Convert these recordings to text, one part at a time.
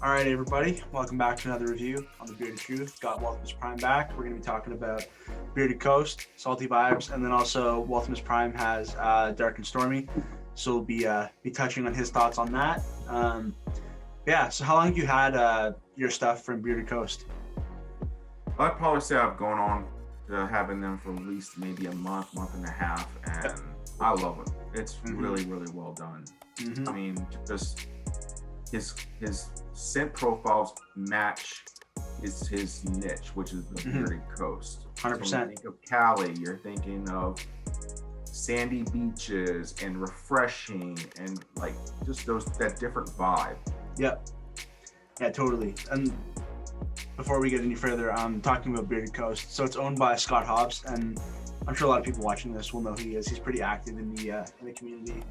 All right, everybody, welcome back to another review on the Bearded Truth. Got Waltamus Prime back. We're going to be talking about Bearded Coast, Salty Vibes, and then also Waltamus Prime has Dark and Stormy. So we'll be touching on his thoughts on that. Yeah, so how long have you had your stuff from Bearded Coast? I'd probably say I've gone on to having them for at least maybe a month and a half, and I love it. It's really well done. I mean, just his scent profiles match his niche, which is the Bearded Coast. 100%. So when you think of Cali, you're thinking of sandy beaches and refreshing and like just that different vibe. Yep. Yeah, totally. And before we get any further, I'm talking about Bearded Coast. So it's owned by Scott Hobbs, and I'm sure a lot of people watching this will know who he is. He's pretty active in the community.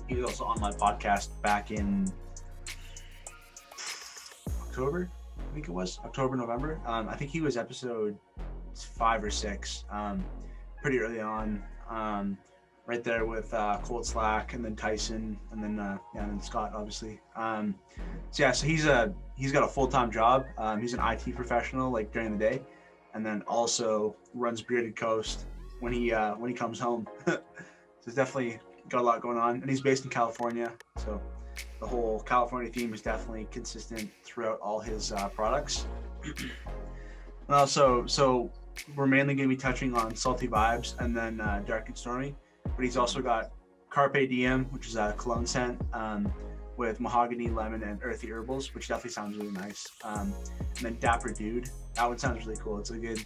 He was also on my podcast back in October, I think it was October, November. I think he was episode 5 or 6, pretty early on, right there with Cold Slack, and then Tyson, and then Scott, obviously. So he's got a full-time job. He's an IT professional, like during the day, and then also runs Bearded Coast when he comes home. So he's definitely got a lot going on, and he's based in California, so the whole California theme is definitely consistent throughout all his products. And also, so we're mainly going to be touching on Salty Vibes and then Dark and Stormy, but he's also got Carpe Diem, which is a cologne scent with mahogany, lemon, and earthy herbals, which definitely sounds really nice. And then Dapper Dude, that one sounds really cool. It's a good,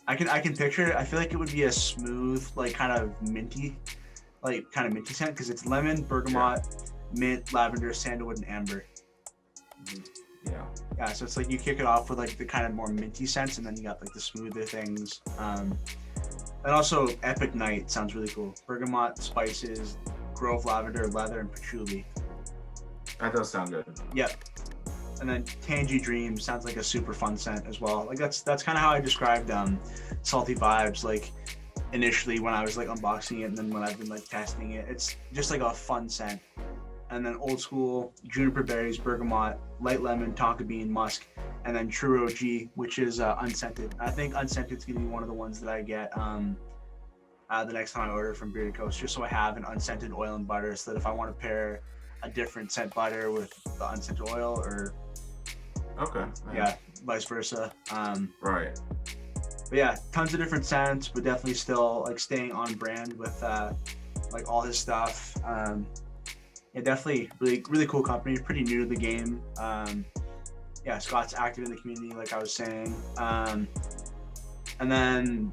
I can picture it. I feel like it would be a smooth, like kind of minty scent, because it's lemon, bergamot, mint, lavender, sandalwood, and amber. Yeah, so it's like you kick it off with like the kind of more minty scents, and then you got like the smoother things. And also Epic Night sounds really cool. Bergamot, spices, grove lavender, leather, and patchouli. That does sound good. Yep. And then Tangy Dream sounds like a super fun scent as well. Like that's kind of how I described Salty Vibes, like initially when I was like unboxing it, and then when I've been like testing it. It's just like a fun scent. And then old school, juniper berries, bergamot, light lemon, tonka bean, musk, and then true OG, which is unscented. I think unscented is gonna be one of the ones that I get the next time I order from Bearded Coast, just so I have an unscented oil and butter, so that if I want to pair a different scent butter with the unscented oil, or vice versa. Right. But yeah, tons of different scents, but definitely still like staying on brand with like all his stuff. Yeah, definitely really cool company, pretty new to the game. Scott's active in the community, like I was saying. And then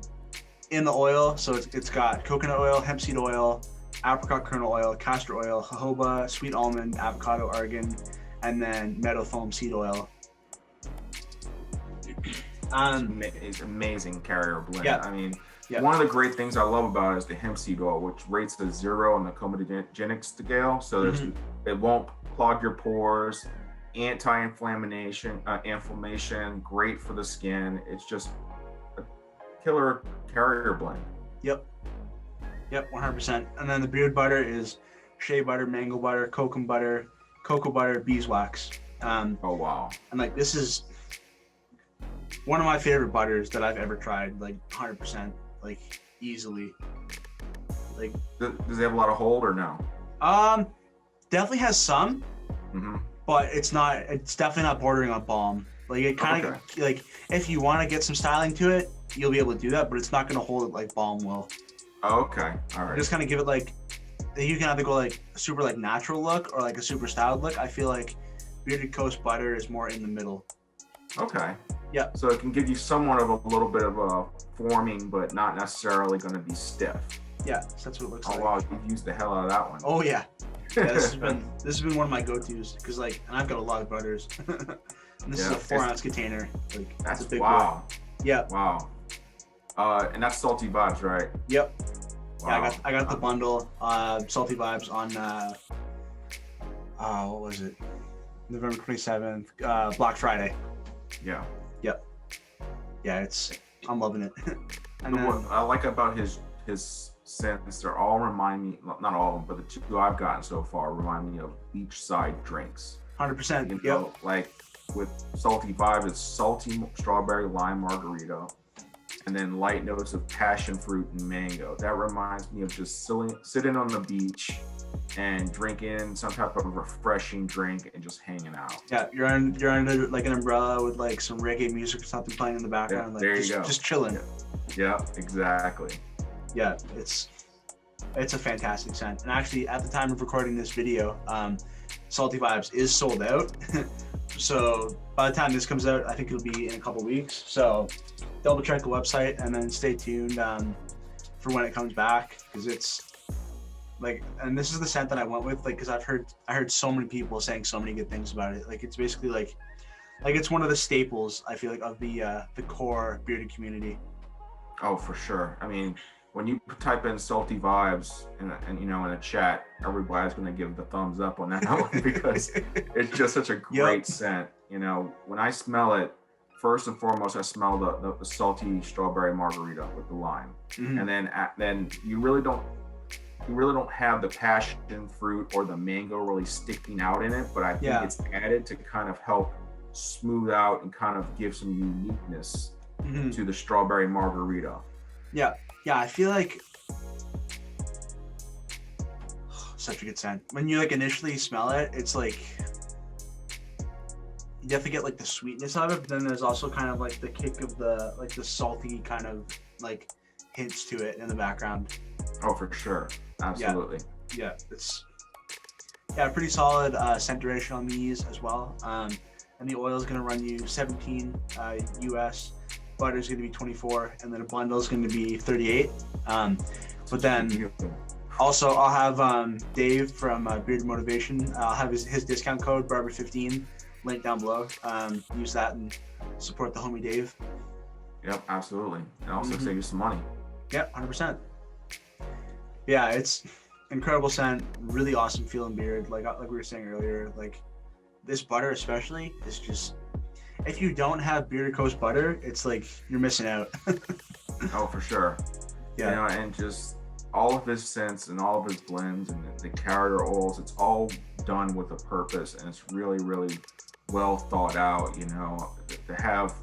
in the oil, so it's got coconut oil, hemp seed oil, apricot kernel oil, castor oil, jojoba, sweet almond, avocado, argan, and then meadow foam seed oil. It's amazing carrier blend. Yeah. I mean, one of the great things I love about it is the hemp seed oil, which rates a 0 on the comedogenic scale, so it won't clog your pores, anti-inflammation, inflammation, great for the skin. It's just a killer carrier blend. Yep, 100%. And then the beard butter is shea butter, mango butter, cocoa butter, beeswax. Oh wow! And like this is one of my favorite butters that I've ever tried, like 100%, like easily. Like, does it have a lot of hold or no? Definitely has some, but it's definitely not bordering on balm. Like it kind of like if you want to get some styling to it, you'll be able to do that, but it's not going to hold it like balm will. Okay, all right. Just kind of give it like, you can either go like a super like natural look or like a super styled look. I feel like Bearded Coast butter is more in the middle. Okay. Yeah. So it can give you somewhat of a little bit of a forming, but not necessarily going to be stiff. Yeah, so that's what it looks like. Oh wow, you've used the hell out of that one. Oh yeah. This has been one of my go-tos, because like, and I've got a lot of butters. And this is a 4-ounce container. Like that's a big one. Yeah. Wow. And that's Salty Vibes, right? Yep. Wow. Yeah, I got the bundle. Salty Vibes on what was it? November 27th, Black Friday. Yeah. Yep. Yeah, I'm loving it. And then, what I like about his scents, they're all remind me, not all of them, but the two I've gotten so far remind me of beachside drinks. 100%. You Yep. know, like with Salty Vibes, it's salty strawberry lime margarita, and then light notes of passion fruit and mango. That reminds me of just sitting on the beach and drinking some type of refreshing drink and just hanging out. Yeah, you're under like an umbrella with like some reggae music or something playing in the background. Yeah, Like there you go. Just chilling. Yeah, exactly. Yeah, it's a fantastic scent. And actually, at the time of recording this video, Salty Vibes is sold out. So by the time this comes out, I think it'll be in a couple weeks. So double check the website and then stay tuned for when it comes back, because it's like, and this is the scent that I went with, like, because I heard so many people saying so many good things about it. Like, it's basically like it's one of the staples, I feel like, of the core bearded community. Oh, for sure. I mean, when you type in Salty Vibes and you know, in a chat, everybody's going to give the thumbs up on that one because it's just such a great scent. You know, when I smell it, first and foremost, I smell the salty strawberry margarita with the lime, and then you really don't have the passion fruit or the mango really sticking out in it, but I think it's added to kind of help smooth out and kind of give some uniqueness to the strawberry margarita. Yeah, I feel like such a good scent. When you like initially smell it, it's like you definitely get like the sweetness of it, but then there's also kind of like the kick of the like the salty kind of like hints to it in the background. Oh, for sure. Absolutely. Yeah, it's pretty solid scent duration on these as well. And the oil is going to run you 17 US. Butter is going to be 24, and then a bundle is going to be 38. But then also I'll have Dave from Beard Motivation. I'll have his discount code Barber15 linked down below. Use that and support the homie Dave. Yep, absolutely, and also save you some money. Yep, 100%. Yeah, it's incredible scent, really awesome feeling beard. Like we were saying earlier, like this butter especially is just, if you don't have Bearded Coast butter, it's like you're missing out. Oh, for sure. Yeah. You know, and just all of his scents and all of his blends and the carrier oils, it's all done with a purpose, and it's really, really well thought out. You know, to have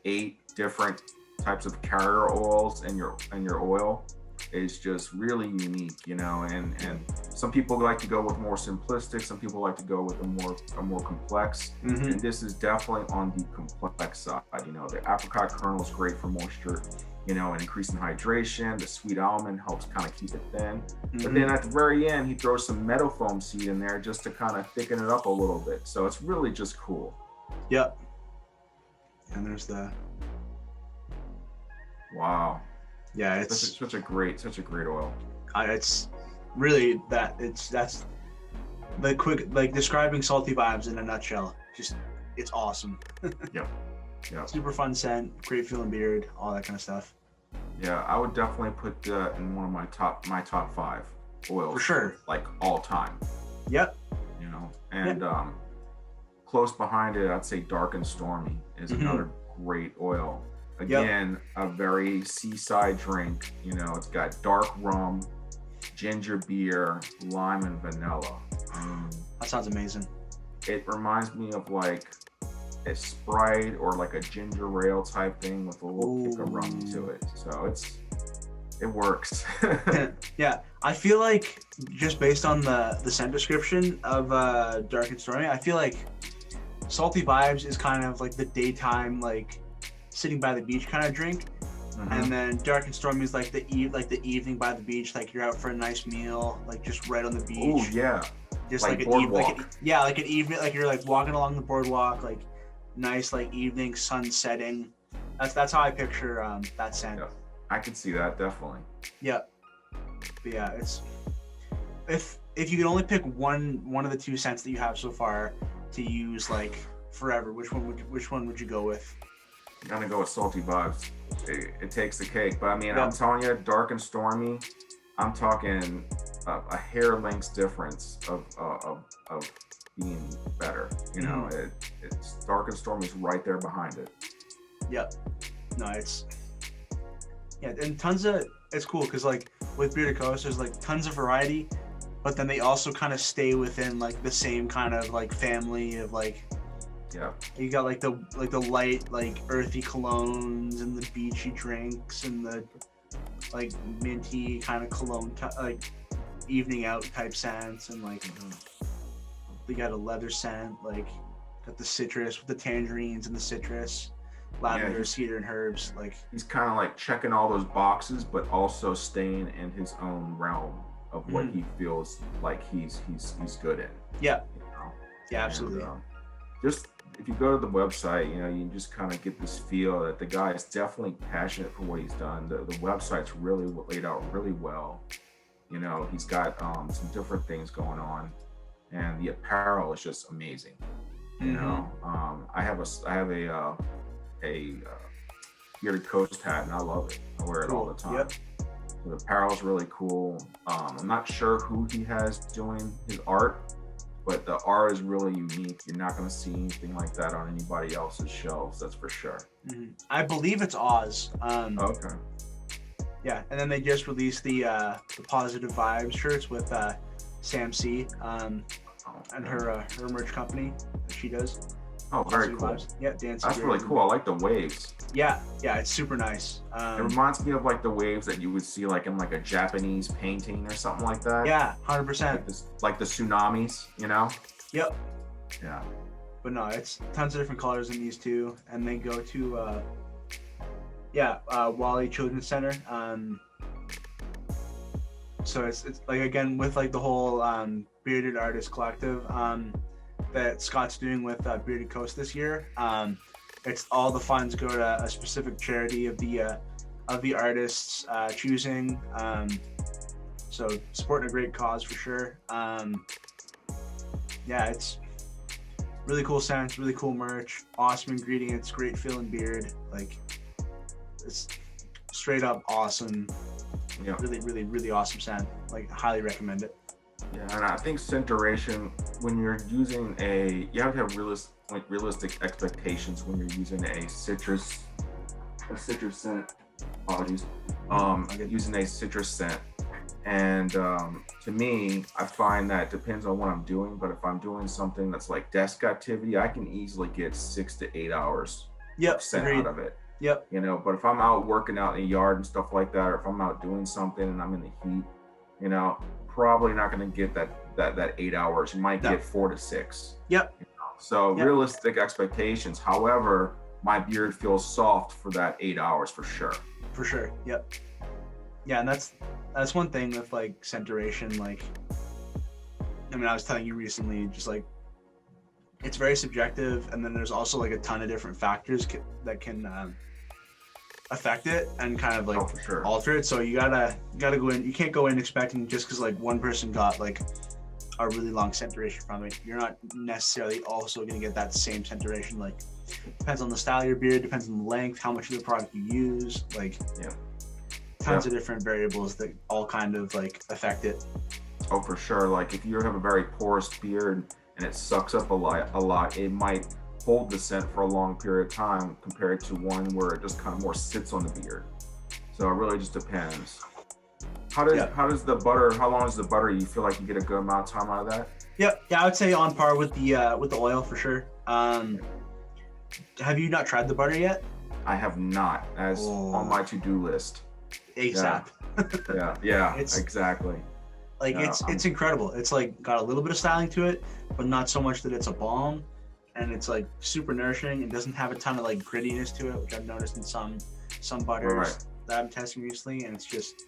8 different types of carrier oils in your oil is just really unique, you know, and some people like to go with more simplistic, some people like to go with a more complex, and this is definitely on the complex side. You know, the apricot kernel is great for moisture, you know, and increasing hydration. The sweet almond helps kind of keep it thin, but then at the very end he throws some meadow foam seed in there just to kind of thicken it up a little bit, so it's really just cool. Yep. And there's the wow. Yeah, it's such a great oil. It's really that's the quick, like, describing Salty Vibes in a nutshell. Just, it's awesome. Yep. Super fun scent, great feeling beard, all that kind of stuff. Yeah, I would definitely put that in one of my top 5 oils For sure. like all time. Yep. You know, and close behind it, I'd say Dark and Stormy is another great oil. Again, a very seaside drink. You know, it's got dark rum, ginger beer, lime, and vanilla. That sounds amazing. It reminds me of like a Sprite or like a ginger ale type thing with a little kick of rum to it. So it works. Yeah, I feel like just based on the scent description of Dark and Stormy, I feel like Salty Vibes is kind of like the daytime, like sitting by the beach kind of drink, and then Dark and Stormy is like the evening by the beach, like you're out for a nice meal, like just right on the beach. Oh yeah, just like an boardwalk. like an evening, like you're like walking along the boardwalk, like nice like evening sun setting. That's how I picture that scent. Yeah, I can see that definitely. Yeah, but yeah, it's if you could only pick one of the 2 scents that you have so far to use like forever, which one would you go with? I'm gonna go with Salty Vibes. It takes the cake, but I mean, I'm telling you, Dark and Stormy, I'm talking a hair length difference of being better. You know, it's Dark and Stormy's right there behind it. Yep. No, and tons of, it's cool because like with Bearded Coast, there's like tons of variety, but then they also kind of stay within like the same kind of like family of like. Yeah. You got like the light like earthy colognes and the beachy drinks and the like minty kind of cologne like evening out type scents, and like they got a leather scent, like got the citrus with the tangerines and the citrus, lavender, cedar, and herbs. Like he's kind of like checking all those boxes, but also staying in his own realm of what he feels like he's good in. Yeah. You know? Yeah, absolutely. And, just if you go to the website, you know, you just kind of get this feel that the guy is definitely passionate for what he's done. The website's really laid out really well. You know, he's got some different things going on, and the apparel is just amazing. You know, I have a bearded coast hat, and I love it. I wear it all the time. Yep. So the apparel's really cool. I'm not sure who he has doing his art, but the art is really unique. You're not going to see anything like that on anybody else's shelves, that's for sure. I believe it's Oz. Okay. Yeah, and then they just released the Positive Vibes shirts with Sam C. And her merch company that she does. Oh, very Positive cool. Vibes. Yeah, dancing. That's really cool. I like the waves. Yeah, it's super nice. It reminds me of like the waves that you would see like in like a Japanese painting or something like that. Yeah, 100%. Like the tsunamis, you know? Yep. Yeah. But no, it's tons of different colors in these two, and they go to Wally Children's Center. So it's like, again, with like the whole bearded artist collective that Scott's doing with Bearded Coast this year. It's all the funds go to a specific charity of the artists choosing. So supporting a great cause for sure. It's really cool scents, really cool merch, awesome ingredients, great feeling beard. Like, it's straight up awesome. Yeah. Really, really, really awesome scent. Like, highly recommend it. Yeah, and I think scenturation, when you're using you have to have realistic expectations when you're using a citrus scent. Apologies. Using a citrus scent. And to me, I find that it depends on what I'm doing, but if I'm doing something that's like desk activity, I can easily get 6 to 8 hours of scent out of it. Yep. You know, but if I'm out working out in the yard and stuff like that, or if I'm out doing something and I'm in the heat, you know, probably not going to get that 8 hours. You might get 4 to 6. Yep. You know? So realistic expectations. However, my beard feels soft for that 8 hours for sure. For sure. Yep. Yeah, and that's one thing with like scenturation. Like, I mean, I was telling you recently, just like, it's very subjective, and then there's also like a ton of different factors that can affect it and kind of like alter it. So you gotta go in. You can't go in expecting just because like one person got like a really long scenturation from it, you're not necessarily also gonna get that same scenturation. Like, depends on the style of your beard, depends on the length, how much of the product you use, like tons of different variables that all kind of like affect it. Oh, for sure. Like if you have a very porous beard and it sucks up a lot, it might hold the scent for a long period of time compared to one where it just kind of more sits on the beard. So it really just depends. How does the butter, how long is the butter? You feel like you get a good amount of time out of that? Yeah, I would say on par with the oil for sure. Have you not tried the butter yet? I have not, as on my to-do list. ASAP. Yeah, exactly. Like it's incredible. It's like got a little bit of styling to it, but not so much that it's a balm, and it's like super nourishing. It doesn't have a ton of like grittiness to it, which I've noticed in some butters that I'm testing recently, and it's just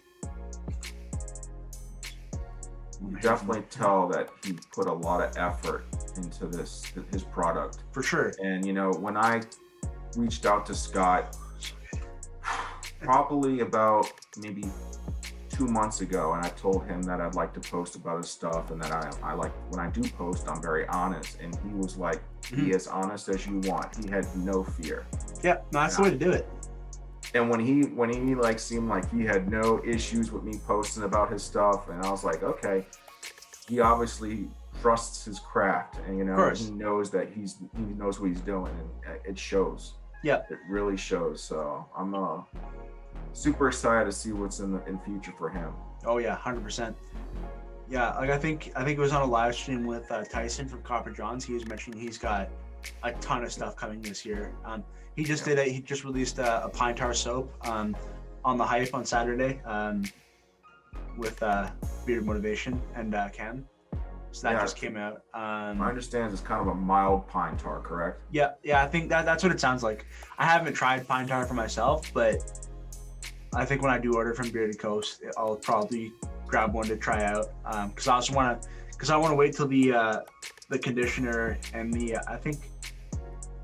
you definitely tell that he put a lot of effort into his product. For sure. And you know, when I reached out to Scott probably about maybe 2 months ago, and I told him that I'd like to post about his stuff, and that I like, when I do post, I'm very honest. And he was like, be as honest as you want. He had no fear. Yeah, no, that's the way to do it. And when he like seemed like he had no issues with me posting about his stuff, and I was like, okay, he obviously trusts his craft, and you know, he knows that he knows what he's doing, and it shows. Yeah, it really shows. So I'm super excited to see what's in future for him. Oh yeah, 100%. Yeah, like I think it was on a live stream with Tyson from Copper Johns. He was mentioning he's got a ton of stuff coming this year. He just he just released a pine tar soap on the Hype on Saturday with Bearded Motivation and Ken. So that just came out. I understand it's kind of a mild pine tar, correct? Yeah, I think that's what it sounds like. I haven't tried pine tar for myself, but I think when I do order from Bearded Coast, I'll probably grab one to try out. Because I want to wait till the conditioner and the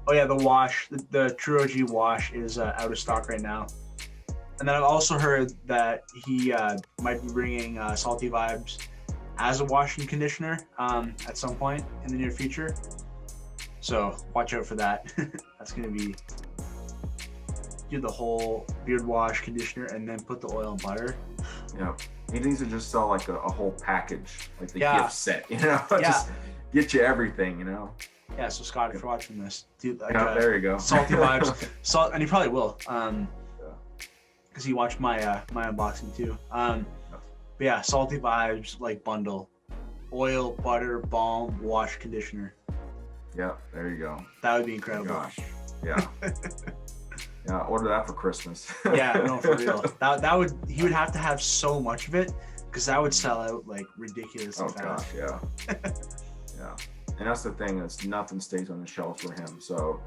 the wash, the True OG wash is out of stock right now. And then I've also heard that he might be bringing Salty Vibes as a washing conditioner at some point in the near future. So watch out for that. That's gonna be do the whole beard wash, conditioner, and then put the oil and butter. Yeah, he needs to just sell like a whole package, like the gift set, just get you everything, Yeah, so Scott, if you're watching this, dude, like, there you go. Salty Vibes, and he probably will, because he watched my my unboxing too. But yeah, Salty Vibes like bundle, oil, butter, balm, wash, conditioner. Yeah, there you go. That would be incredible. Gosh, yeah. Yeah, order that for Christmas. Yeah, no, for real. He would have to have so much of it, because that would sell out like ridiculously fast. Gosh, yeah. Yeah. And that's the thing, is nothing stays on the shelf for him. So,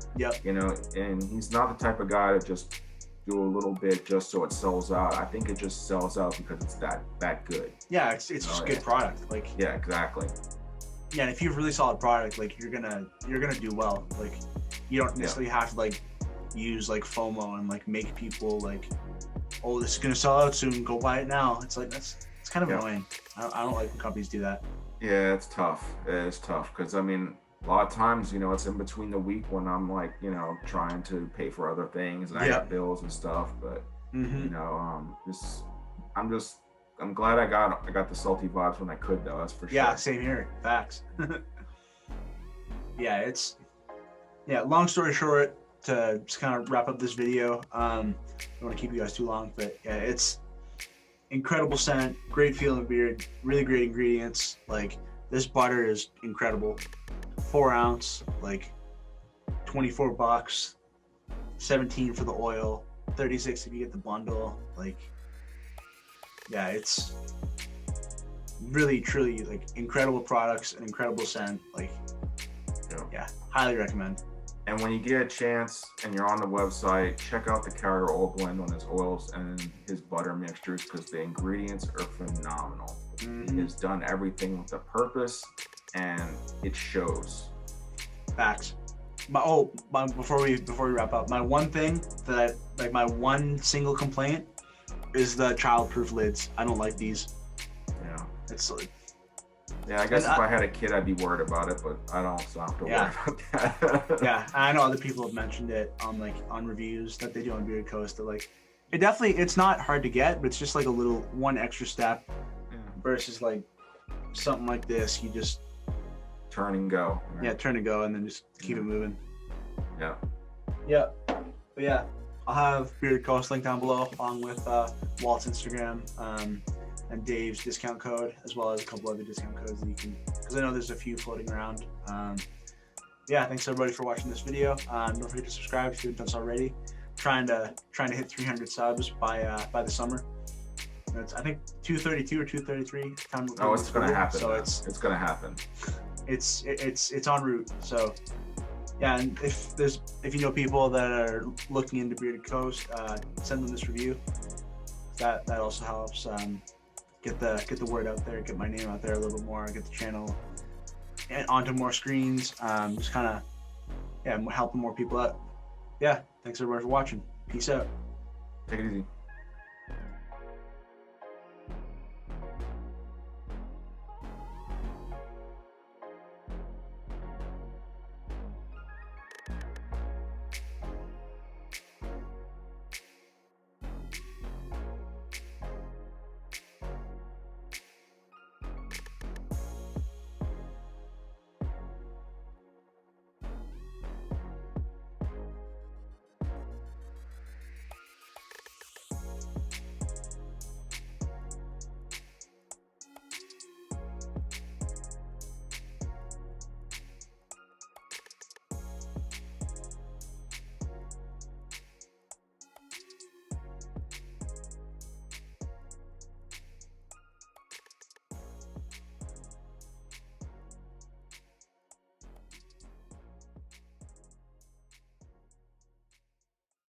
and he's not the type of guy to just do a little bit just so it sells out. I think it just sells out because it's that good. Yeah, it's just good product. Like, yeah, exactly. Yeah, and if you have really solid product, like you're gonna do well. Like, you don't necessarily have to like use like FOMO and like make people like, oh, this is gonna sell out soon, go buy it now. It's like it's kind of annoying. I don't like when companies do that. Yeah, it's tough. It's tough because I mean, a lot of times, it's in between the week when I'm like, trying to pay for other things and I got bills and stuff. But I'm glad I got the Salty Vibes when I could, though. That's for sure. Yeah, same here. Facts. Long story short, to just kind of wrap up this video, I don't want to keep you guys too long, but yeah, it's incredible scent, great feeling beard, really great ingredients. Like, this butter is incredible. 4 ounce, like $24, 17 for the oil, 36 if you get the bundle. Like, yeah, it's really truly like incredible products and incredible scent. Like, highly recommend. And when you get a chance and you're on the website, check out the carrier oil blend on his oils and his butter mixtures, because the ingredients are phenomenal. He has done everything with a purpose, and it shows. Facts. Before we wrap up, my one thing my one single complaint is the Childproof Lids. I don't like these. Yeah. It's like, yeah, I guess if I had a kid, I'd be worried about it, but I don't, so I don't have to worry about that. Yeah, I know other people have mentioned it on reviews that they do on Bearded Coast. That like, it's not hard to get, but it's just like a little one extra step versus like something like this. You just turn and go. Right? Yeah, turn and go, and then just keep it moving. Yeah. Yeah. But yeah, I'll have Bearded Coast linked down below, along with Walt's Instagram and Dave's discount code, as well as a couple other discount codes that you can, because I know there's a few floating around. Yeah, thanks everybody for watching this video. Don't forget to subscribe if you haven't done so already. Trying to hit 300 subs by the summer. It's, I think 232 or 233. Oh, it's gonna happen. So it's gonna happen. It's en route. So yeah, and if you know people that are looking into Bearded Coast, send them this review. That also helps get the word out there, get my name out there a little bit more, get the channel and onto more screens. Just kind of helping more people out. Yeah, thanks everybody for watching. Peace out. Take it easy.